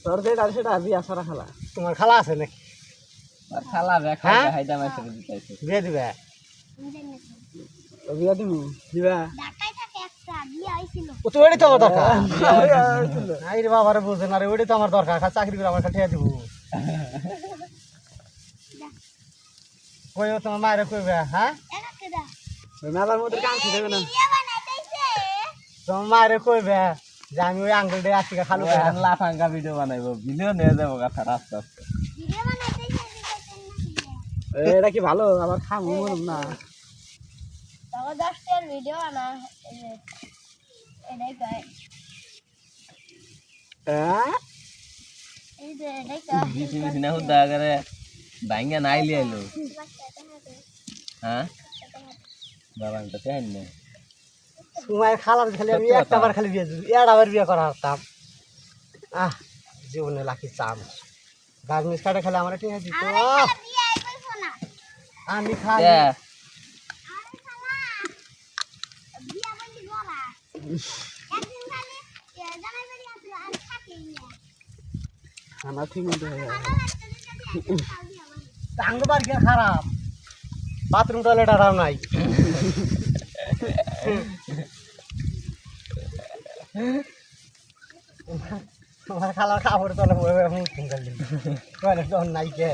তোর যেটা সেটা বিয়া সারা খালা। তোমার খালা আছে নাকি? আর খালা দেখা হ্যাঁ? হাইদা মাইছে দিতাইছে বিয়ে দিবে? তো বিয়া দিমু দিবা। ও তো ওইটাই তো আমার দরকার। নাই রে বাবারে বুঝে না রে, ওইটাই তো আমার দরকার। খালি চাকরি করে আমার খালি ঠেয়া দিব। কইও তোমার মায়ের কইবে, হ্যাঁ? ওই মেলার মধ্যে কাঁচি দেবে না। তোমার মায়ের কইবে যে আমি ওই আঙ্গুল দিয়ে আসি খালু খাই। লাফাঙ্গা ভিডিও বানাইবো, ভিডিও নিয়ে যাবো কথা আস্তে আস্তে। এটা কি ভালো আবার খামু মরুম না। ভিডিও বানা এটাই কয় এই যে এটাই কয় বিসি বিসি না হুদা করে ভাঙ্গা নাইলি আইলো। হ্যাঁ বাবা তো চাই না তোমার খালার খালি আমি একটা বার খালি বিয়ে দিই, এর আবার বিয়ে করা হারতাম। জীবনে লাকি চাম গাজমিস কাটে খালি আমার ঠিক আছে তো আমি খাই। খানা ঠিক মতো হয়ে যাবে। টাঙ্গবার কি খারাপ, বাথরুম টয়লেট আরাম নাই। তোমার খালার কাপড় তলে মুখ টয়লেট নাই কে